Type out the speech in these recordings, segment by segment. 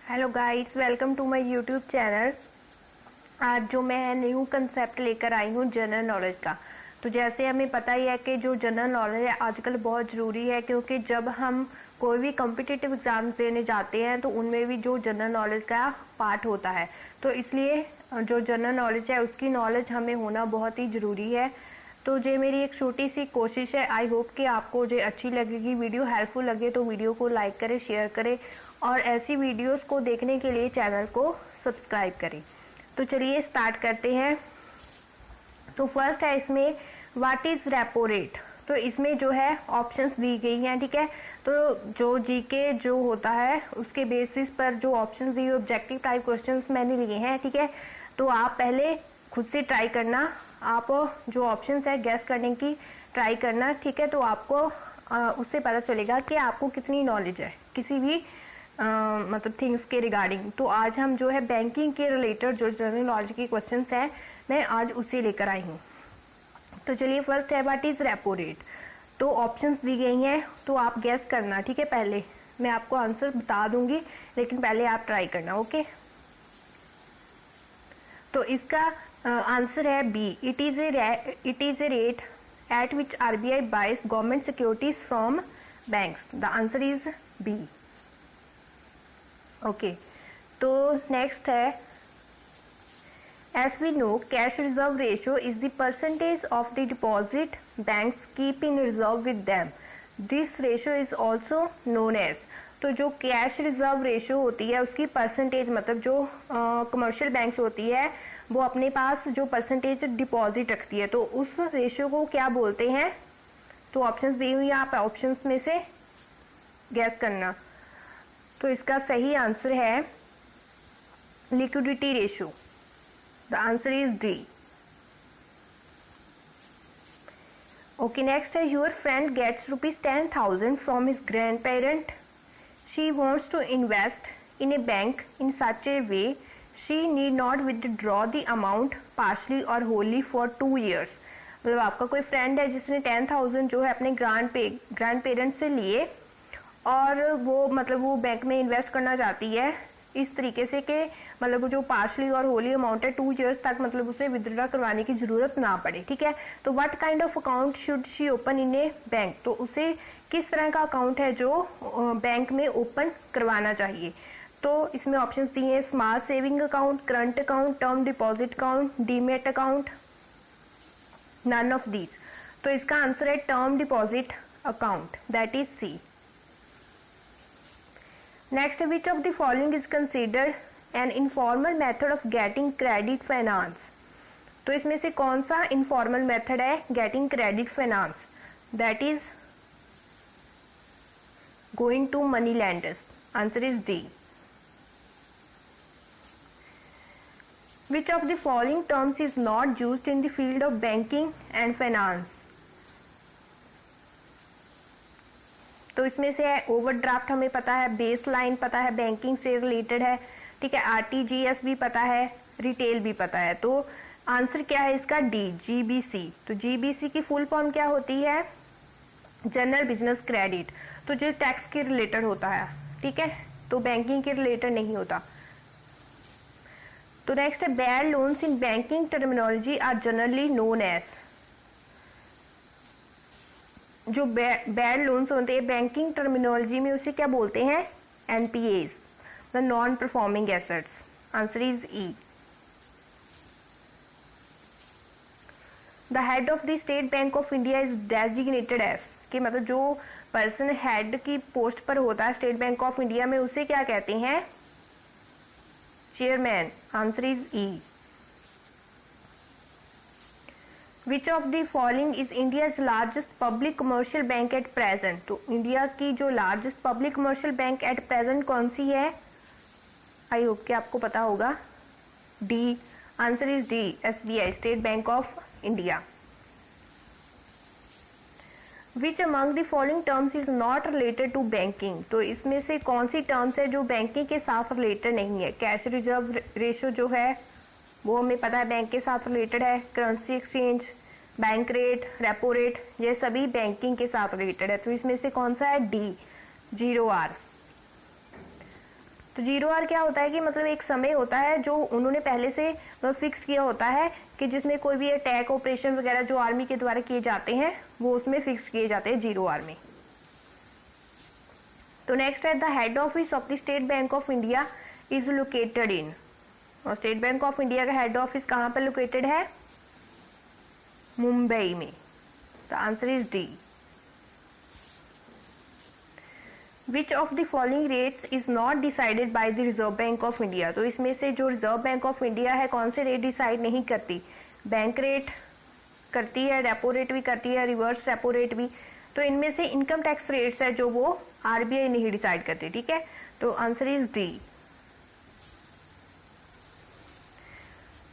Hello guys, welcome to my YouTube channel. आज जो मैं न्यू कंसेप्ट लेकर आई हूँ जनरल नॉलेज का। तो जैसे हमें पता ही है कि जो जनरल नॉलेज है आजकल बहुत ज़रूरी है, क्योंकि जब हम कोई भी कॉम्पिटिटिव एग्जाम देने जाते हैं तो उनमें भी जो जनरल नॉलेज का पार्ट होता है, तो इसलिए जो जनरल नॉलेज है उसकी नॉलेज हमें होना बहुत ही ज़रूरी है। तो ये मेरी एक छोटी सी कोशिश है। आई होप कि आपको जो अच्छी लगेगी, वीडियो हेल्पफुल लगे तो वीडियो को लाइक करें, शेयर करें और ऐसी वीडियोस को देखने के लिए चैनल को सब्सक्राइब करें। तो चलिए स्टार्ट करते हैं। तो फर्स्ट है इसमें व्हाट इज रेपो रेट। तो इसमें जो है ऑप्शंस दी गई हैं, ठीक है। तो जो जीके जो होता है उसके बेसिस पर जो ऑप्शंस दिए, ऑब्जेक्टिव टाइप क्वेश्चंस मैंने लिए हैं, ठीक है। तो आप पहले खुद से ट्राई करना, आप जो ऑप्शंस है गैस करने की ट्राई करना, ठीक है। तो आपको उससे पता चलेगा कि आपको कितनी नॉलेज है किसी भी मतलब थिंग्स के रिगार्डिंग। तो आज हम जो है बैंकिंग के रिलेटेड जो जनरल नॉलेज के क्वेश्चंस हैं मैं आज उसे लेकर आई हूँ। तो चलिए फर्स्ट है व्हाट इज रेपो रेट। तो ऑप्शंस दी गई हैं, तो आप गैस करना, ठीक है। पहले मैं आपको आंसर बता दूंगी लेकिन पहले आप ट्राई करना, ओके। तो इसका आंसर है B. It is a rate at which RBI buys government securities from banks. The answer is B, okay. तो नेक्स्ट है as we know cash reserve ratio is the percentage of the deposit banks keep in reserve with them. This ratio is also known as. तो जो cash reserve ratio होती है उसकी percentage, मतलब जो commercial banks होती है वो अपने पास जो परसेंटेज डिपॉजिट रखती है, तो उस रेशियो को क्या बोलते हैं। तो ऑप्शंस दी हुई है, आप ऑप्शंस में से गैस करना। तो इसका सही आंसर है liquidity ratio. The answer is D, okay. Next है your friend gets ₹10,000 from his grand parent. She wants to invest in a bank in such a way she need not withdraw the amount partially or wholly for 2 years। मतलब आपका कोई friend है जिसने 10,000 जो है अपने grand parents से लिए और वो मतलब वो बैंक में इन्वेस्ट करना चाहती है इस तरीके से कि मतलब वो जो पार्शली और होली अमाउंट है 2 years तक मतलब उसे विदड्रॉ करवाने की जरूरत ना पड़े, ठीक है। तो what kind of account should she open in a bank. तो उसे किस तरह का अकाउंट है जो बैंक में ओपन करवाना चाहिए। तो इसमें ऑप्शंस दिए हैं small saving account, current account, term deposit account, demat account, none of these. तो इसका आंसर है term deposit account, that is C. Next, which of the following is considered an informal method of getting credit finance. तो इसमें से कौन सा informal method है getting credit finance. That is going to money lenders. Answer is D. Which of the following terms is not used in the field of banking and finance। तो इसमें से overdraft हमें पता है, बेस लाइन पता है, banking से related है, ठीक है। आरटीजीएस भी पता है, रिटेल भी पता है। तो आंसर क्या है इसका डी, जीबीसी। तो जीबीसी की फुल फॉर्म क्या होती है, जनरल बिजनेस क्रेडिट। तो जो टैक्स के रिलेटेड होता है, ठीक है, तो बैंकिंग के रिलेटेड नहीं होता। तो नेक्स्ट है bad loans in banking terminology are generally known as. जो बैड लोन्स होते हैं बैंकिंग टर्मिनोलॉजी में उसे क्या बोलते हैं, NPAs, the non performing assets. Answer is E. The head of the State Bank of India is designated as, कि मतलब जो पर्सन हेड की पोस्ट पर होता है स्टेट बैंक ऑफ इंडिया में उसे क्या कहते हैं, chairman. Answer is E. Which of the following is India's largest public commercial bank at present. तो इंडिया की जो largest public commercial bank at present कौन सी है। आई होप कि आपको पता होगा, D. Answer is D, SBI, State Bank of India. Which among the following terms is not related to banking. तो इसमें से कौन सी टर्म्स है जो बैंकिंग के साथ रिलेटेड नहीं है। कैश रिजर्व रेशियो जो है वो हमें पता है बैंक के साथ रिलेटेड है, currency exchange, bank rate, repo rate, ये सभी बैंकिंग के साथ रिलेटेड है। तो इसमें से कौन सा है डी, 0R। तो 0 आवर क्या होता है कि मतलब एक समय होता है जो उन्होंने पहले से फिक्स किया होता है कि जिसमें कोई भी अटैक ऑपरेशन वगैरह जो आर्मी के द्वारा किए जाते हैं वो उसमें फिक्स किए जाते हैं 0 आवर में। तो नेक्स्ट है the head office of the State Bank of India is located in, और स्टेट बैंक ऑफ इंडिया का हेड ऑफिस कहाँ पर लोकेटेड है? मुंबई में। The answer is D. Which of the following rates is not decided by the Reserve Bank of India? तो इसमें से जो रिजर्व बैंक ऑफ इंडिया है कौन से रेट डिसाइड नहीं करती? बैंक रेट करती है, रेपो रेट भी करती है, रिवर्स रेपो रेट भी। तो इनमें से इनकम टैक्स रेट्स है जो वो आरबीआई नहीं डिसाइड करती, ठीक है। तो answer is D.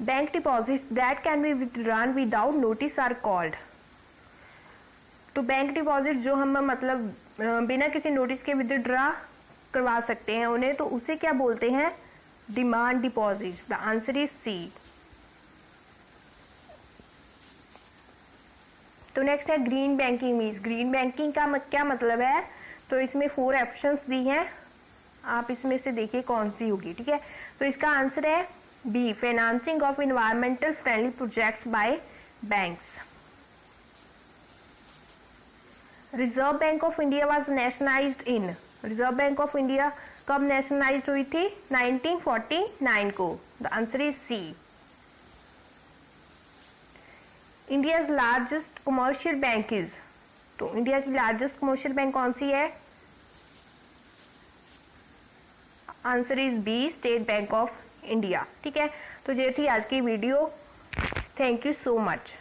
Bank deposit that can be withdrawn without notice are called. तो बैंक डिपॉजिट जो हम मतलब बिना किसी नोटिस के विथड्रॉ करवा सकते हैं उन्हें, तो उसे क्या बोलते हैं? Demand deposit. The answer is C. तो नेक्स्ट है green banking means. Green banking का क्या मतलब है? तो इसमें 4 ऑप्शंस दी हैं, आप इसमें से देखिए कौन सी होगी, ठीक है। तो इसका आंसर है B, financing of environmental friendly projects by banks. Reserve Bank of India was nationalised in. Reserve Bank of India कब नेशनलाइज्ड हुई थी? 1949 को। The answer is C. India's largest commercial bank is. तो इंडिया की largest commercial bank कौन सी है? Answer is B, State Bank of India, ठीक है। तो ये थी आज की video. Thank you so much.